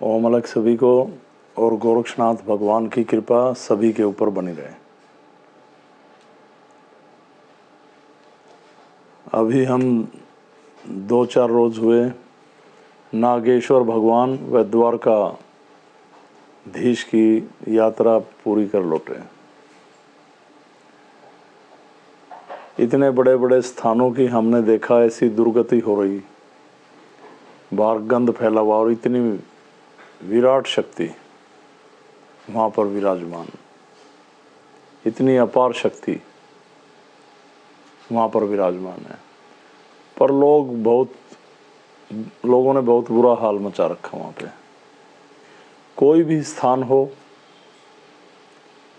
ओम अलग सभी को और गोरक्षनाथ भगवान की कृपा सभी के ऊपर बनी रहे। अभी हम 2-4 रोज हुए नागेश्वर भगवान व द्वारकाधीश की यात्रा पूरी कर लौटे। इतने बड़े बड़े स्थानों की हमने देखा ऐसी दुर्गति हो रही, बाहर गंध फैला हुआ और इतनी विराट शक्ति वहाँ पर विराजमान, इतनी अपार शक्ति वहाँ पर विराजमान है। पर लोगों ने बहुत बुरा हाल मचा रखा वहाँ पे। कोई भी स्थान हो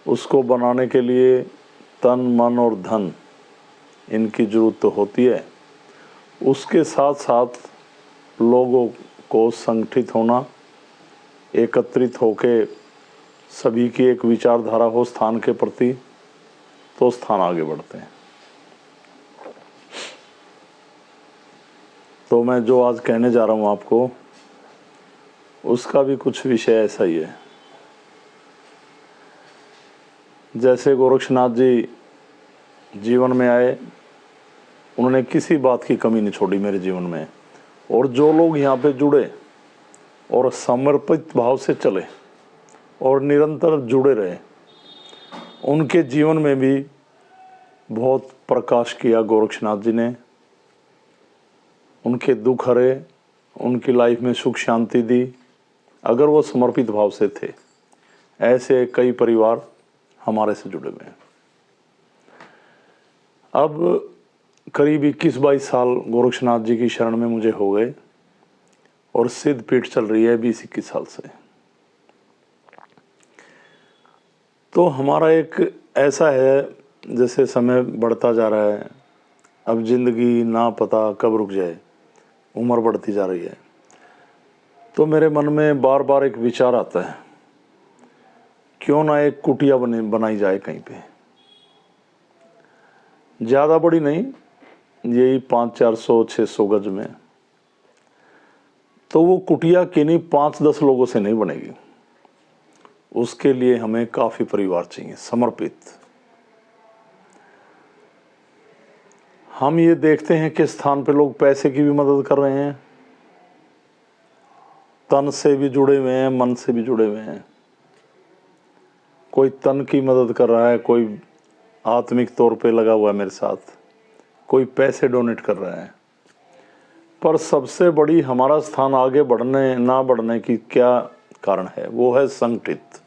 उसको बनाने के लिए तन मन और धन इनकी जरूरत तो होती है, उसके साथ साथ लोगों को संगठित होना, एकत्रित होके सभी की एक विचारधारा हो स्थान के प्रति, तो स्थान आगे बढ़ते हैं। तो मैं जो आज कहने जा रहा हूँ आपको, उसका भी कुछ विषय ऐसा ही है। जैसे गोरक्षनाथ जी जीवन में आए, उन्होंने किसी बात की कमी नहीं छोड़ी मेरे जीवन में, और जो लोग यहाँ पे जुड़े और समर्पित भाव से चले और निरंतर जुड़े रहे, उनके जीवन में भी बहुत प्रकाश किया गोरक्षनाथ जी ने। उनके दुख हरे, उनकी लाइफ में सुख शांति दी, अगर वो समर्पित भाव से थे। ऐसे कई परिवार हमारे से जुड़े हुए हैं। अब करीब 21-22 साल गोरक्षनाथ जी की शरण में मुझे हो गए और सिद्ध पीठ चल रही है 20-21 साल से। तो हमारा एक ऐसा है, जैसे समय बढ़ता जा रहा है, अब जिंदगी ना पता कब रुक जाए, उम्र बढ़ती जा रही है, तो मेरे मन में बार बार एक विचार आता है, क्यों ना एक कुटिया बनाई जाए कहीं पे, ज़्यादा बड़ी नहीं, यही 500-400-600 गज में। तो वो कुटिया किन्हीं 5-10 लोगों से नहीं बनेगी, उसके लिए हमें काफ़ी परिवार चाहिए समर्पित। हम ये देखते हैं कि स्थान पे लोग पैसे की भी मदद कर रहे हैं, तन से भी जुड़े हुए हैं, मन से भी जुड़े हुए हैं। कोई तन की मदद कर रहा है, कोई आत्मिक तौर पे लगा हुआ है मेरे साथ, कोई पैसे डोनेट कर रहा है। पर सबसे बड़ी हमारा स्थान आगे बढ़ने ना बढ़ने की क्या कारण है, वो है संगठित।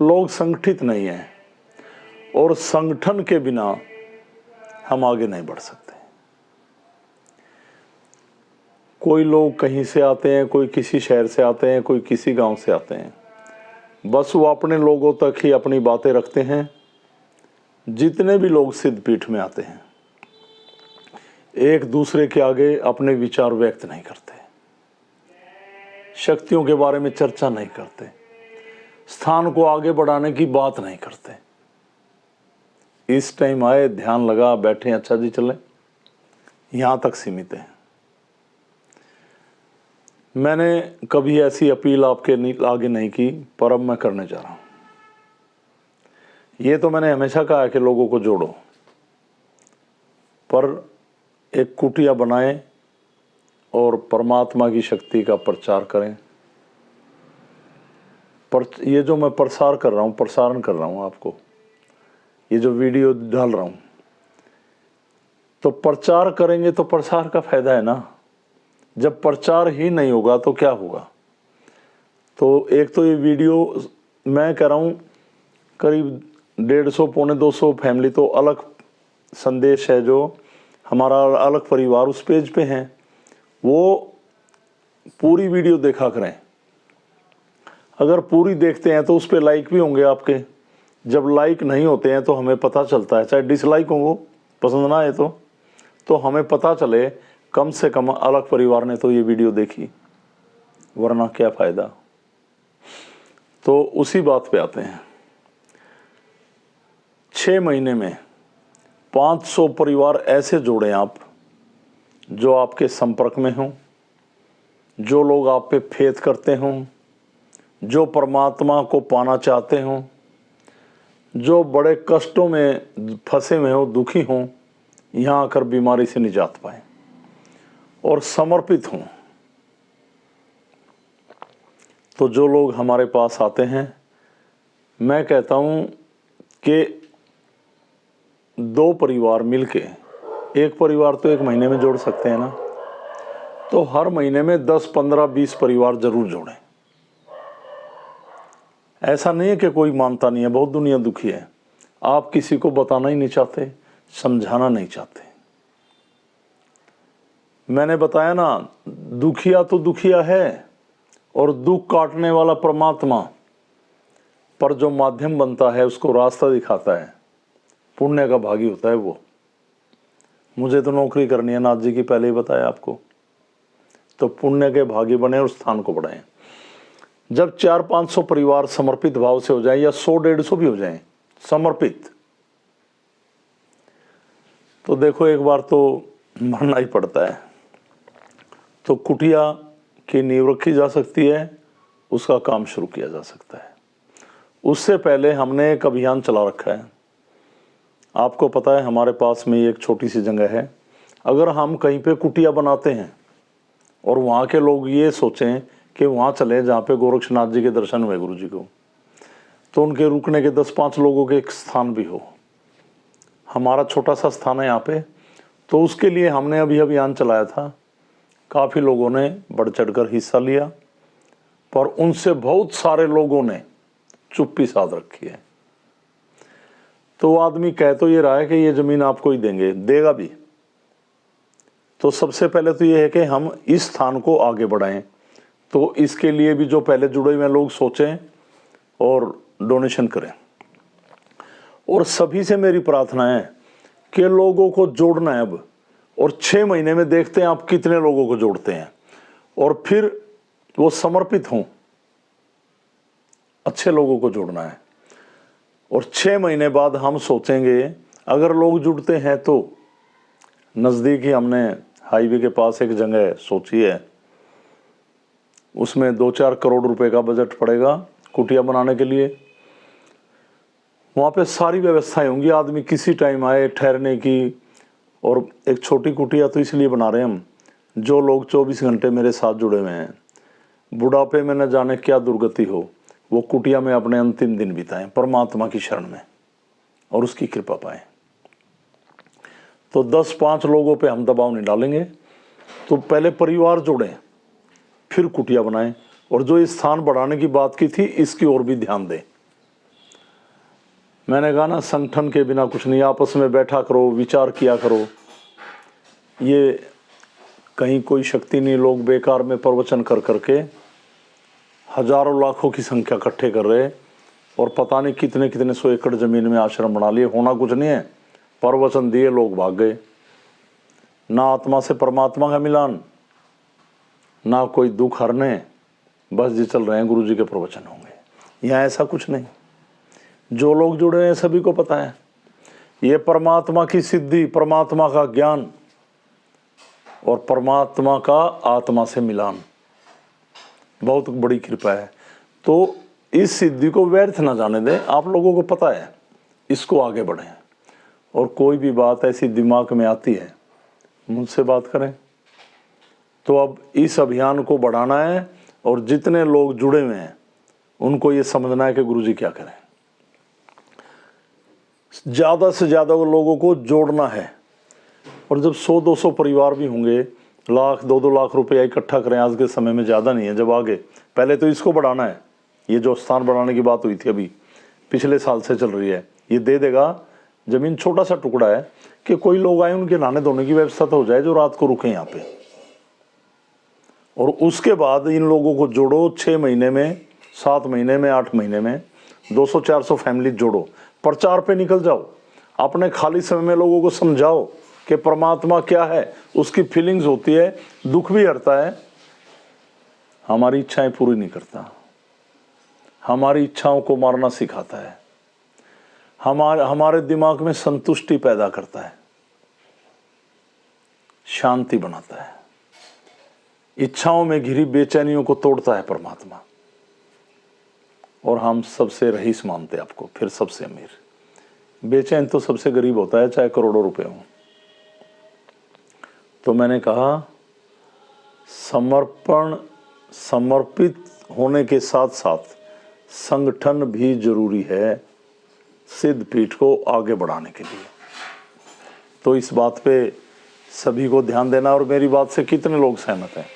लोग संगठित नहीं हैं, और संगठन के बिना हम आगे नहीं बढ़ सकते। कोई लोग कहीं से आते हैं, कोई किसी शहर से आते हैं, कोई किसी गांव से आते हैं, बस वो अपने लोगों तक ही अपनी बातें रखते हैं। जितने भी लोग सिद्ध पीठ में आते हैं, एक दूसरे के आगे अपने विचार व्यक्त नहीं करते, शक्तियों के बारे में चर्चा नहीं करते, स्थान को आगे बढ़ाने की बात नहीं करते। इस टाइम आए, ध्यान लगा, बैठे, अच्छा जी चले, यहाँ तक सीमित है। मैंने कभी ऐसी अपील आपके आगे नहीं की, पर अब मैं करने जा रहा हूँ। ये तो मैंने हमेशा कहा है कि लोगों को जोड़ो, पर एक कुटिया बनाएं और परमात्मा की शक्ति का प्रचार करें। पर ये जो मैं प्रसारण कर रहा हूँ आपको, ये जो वीडियो डाल रहा हूँ, तो प्रचार करेंगे तो प्रसार का फायदा है ना। जब प्रचार ही नहीं होगा तो क्या होगा। तो एक तो ये वीडियो मैं कह रहा हूँ, करीब 150-200 फैमिली तो अलग संदेश है, जो हमारा अलग परिवार उस पेज पे हैं, वो पूरी वीडियो देखा करें। अगर पूरी देखते हैं तो उस पर लाइक भी होंगे आपके। जब लाइक नहीं होते हैं तो हमें पता चलता है, चाहे डिसलाइक हो, वो पसंद ना आए तो हमें पता चले कम से कम अलग परिवार ने तो ये वीडियो देखी, वरना क्या फ़ायदा। तो उसी बात पे आते हैं। 6 महीने में 500 परिवार ऐसे जोड़ें आप, जो आपके संपर्क में हों, जो लोग आप पे फेथ करते हों, जो परमात्मा को पाना चाहते हों, जो बड़े कष्टों में फंसे हुए हों, दुखी हों, यहाँ आकर बीमारी से निजात पाएं और समर्पित हों। तो जो लोग हमारे पास आते हैं, मैं कहता हूँ कि 2 परिवार मिलके, एक परिवार तो 1 महीने में जोड़ सकते हैं ना, तो हर महीने में 10, 15, 20 परिवार जरूर जोड़ें। ऐसा नहीं है कि कोई मानता नहीं है, बहुत दुनिया दुखी है। आप किसी को बताना ही नहीं चाहते, समझाना नहीं चाहते। मैंने बताया ना, दुखिया तो दुखिया है और दुख काटने वाला परमात्मा, पर जो माध्यम बनता है उसको रास्ता दिखाता है, पुण्य का भागी होता है वो। मुझे तो नौकरी करनी है, नाथ जी की पहले ही बताया आपको, तो पुण्य के भागी बने और स्थान को बढ़ाएं। जब 400-500 परिवार समर्पित भाव से हो जाए, या 100-150 भी हो जाएं समर्पित, तो देखो एक बार तो मरना ही पड़ता है। तो कुटिया की नींव रखी जा सकती है, उसका काम शुरू किया जा सकता है। उससे पहले हमने एक अभियान चला रखा है। आपको पता है हमारे पास में एक छोटी सी जगह है, अगर हम कहीं पे कुटिया बनाते हैं और वहाँ के लोग ये सोचें कि वहाँ चले जहाँ पे गोरक्षनाथ जी के दर्शन हुए गुरु जी को, तो उनके रुकने के 10-5 लोगों के एक स्थान भी हो। हमारा छोटा सा स्थान है यहाँ पे, तो उसके लिए हमने अभी अभियान चलाया था। काफ़ी लोगों ने बढ़ चढ़कर हिस्सा लिया, पर उनसे बहुत सारे लोगों ने चुप्पी साध रखी है। तो आदमी कह तो ये रहा है कि ये ज़मीन आपको ही देंगे, देगा भी। तो सबसे पहले तो ये है कि हम इस स्थान को आगे बढ़ाएं। तो इसके लिए भी जो पहले जुड़े हुए लोग सोचें और डोनेशन करें। और सभी से मेरी प्रार्थना है कि लोगों को जोड़ना है अब, और 6 महीने में देखते हैं आप कितने लोगों को जोड़ते हैं, और फिर वो समर्पित हों। अच्छे लोगों को जोड़ना है, और 6 महीने बाद हम सोचेंगे अगर लोग जुड़ते हैं तो। नज़दीक ही हमने हाईवे के पास एक जगह सोची है, उसमें 2-4 करोड़ रुपए का बजट पड़ेगा कुटिया बनाने के लिए। वहाँ पे सारी व्यवस्थाएं होंगी, आदमी किसी टाइम आए ठहरने की। और एक छोटी कुटिया तो इसलिए बना रहे हैं हम, जो लोग 24 घंटे मेरे साथ जुड़े हुए हैं, बुढ़ापे में न जाने क्या दुर्गति हो, वो कुटिया में अपने अंतिम दिन बिताएं परमात्मा की शरण में और उसकी कृपा पाएं। तो 10-5 लोगों पे हम दबाव नहीं डालेंगे। तो पहले परिवार जोड़ें, फिर कुटिया बनाएं, और जो इस स्थान बढ़ाने की बात की थी इसकी ओर भी ध्यान दें। मैंने कहा ना, संगठन के बिना कुछ नहीं, आपस में बैठा करो, विचार किया करो। ये कहीं कोई शक्ति नहीं, लोग बेकार में प्रवचन कर करके हजारों लाखों की संख्या इकट्ठे कर रहे, और पता नहीं कितने कितने 100 एकड़ जमीन में आश्रम बना लिए। होना कुछ नहीं है, प्रवचन दिए, लोग भाग गए। ना आत्मा से परमात्मा का मिलान, ना कोई दुख हरने, बस जी चल रहे हैं गुरु जी के प्रवचन होंगे। यहाँ ऐसा कुछ नहीं। जो लोग जुड़े हैं सभी को पता है, ये परमात्मा की सिद्धि, परमात्मा का ज्ञान और परमात्मा का आत्मा से मिलान बहुत बड़ी कृपा है। तो इस सिद्धि को व्यर्थ ना जाने दें। आप लोगों को पता है, इसको आगे बढ़ें। और कोई भी बात ऐसी दिमाग में आती है, मुझसे बात करें। तो अब इस अभियान को बढ़ाना है, और जितने लोग जुड़े हुए हैं उनको ये समझना है कि गुरु जी क्या करें। ज़्यादा से ज़्यादा लोगों को जोड़ना है। और जब 100-200 परिवार भी होंगे, लाख 2-2 लाख रुपया इकट्ठा करें, आज के समय में ज़्यादा नहीं है। जब आगे पहले तो इसको बढ़ाना है। ये जो स्थान बढ़ाने की बात हुई थी अभी पिछले साल से चल रही है, ये दे देगा। ज़मीन छोटा सा टुकड़ा है कि कोई लोग आए, उनके नहाने धोने की व्यवस्था तो हो जाए, जो रात को रुके यहाँ पे। और उसके बाद इन लोगों को जोड़ो 6 महीने में, 7 महीने में, 8 महीने में 200-400 फैमिली जोड़ो। प्रचार पे निकल जाओ, अपने खाली समय में लोगों को समझाओ कि परमात्मा क्या है, उसकी फीलिंग्स होती है, दुख भी हरता है, हमारी इच्छाएं पूरी नहीं करता, हमारी इच्छाओं को मारना सिखाता है, हमारे दिमाग में संतुष्टि पैदा करता है, शांति बनाता है। इच्छाओं में घिरी बेचैनियों को तोड़ता है परमात्मा। और हम सबसे रईस मानते आपको, फिर सबसे अमीर। बेचैन तो सबसे गरीब होता है, चाहे करोड़ों रुपए हों। तो मैंने कहा समर्पित होने के साथ साथ संगठन भी जरूरी है सिद्ध पीठ को आगे बढ़ाने के लिए। तो इस बात पे सभी को ध्यान देना। और मेरी बात से कितने लोग सहमत हैं,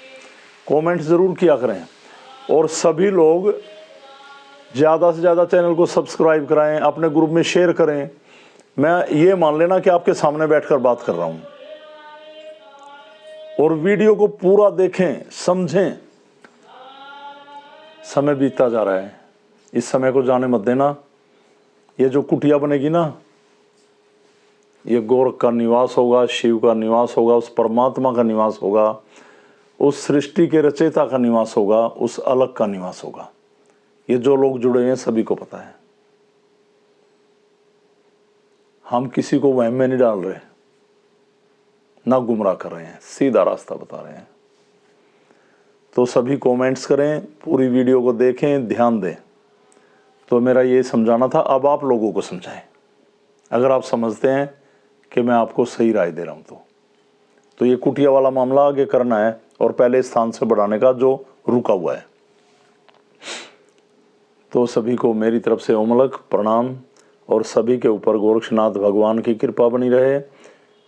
कमेंट ज़रूर किया करें। और सभी लोग ज़्यादा से ज़्यादा चैनल को सब्सक्राइब कराएं, अपने ग्रुप में शेयर करें। मैं ये मान लेना कि आपके सामने बैठकर बात कर रहा हूँ। और वीडियो को पूरा देखें, समझें। समय बीतता जा रहा है, इस समय को जाने मत देना। ये जो कुटिया बनेगी ना, ये गोरख का निवास होगा, शिव का निवास होगा, उस परमात्मा का निवास होगा, उस सृष्टि के रचयिता का निवास होगा, उस अलग का निवास होगा। ये जो लोग जुड़े हैं सभी को पता है। हम किसी को वहम में नहीं डाल रहे, ना गुमराह कर रहे हैं, सीधा रास्ता बता रहे हैं। तो सभी कमेंट्स करें, पूरी वीडियो को देखें, ध्यान दें। तो मेरा ये समझाना था, अब आप लोगों को समझाएं। अगर आप समझते हैं कि मैं आपको सही राय दे रहा हूं तो ये कुटिया वाला मामला आगे करना है और पहले स्थान से बढ़ाने का जो रुका हुआ है। तो सभी को मेरी तरफ से ओमलक प्रणाम। और सभी के ऊपर गोरक्षनाथ भगवान की कृपा बनी रहे,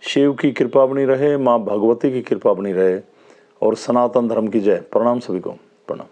शिव की कृपा बनी रहे, माँ भगवती की कृपा बनी रहे और सनातन धर्म की जय। प्रणाम सभी को, प्रणाम।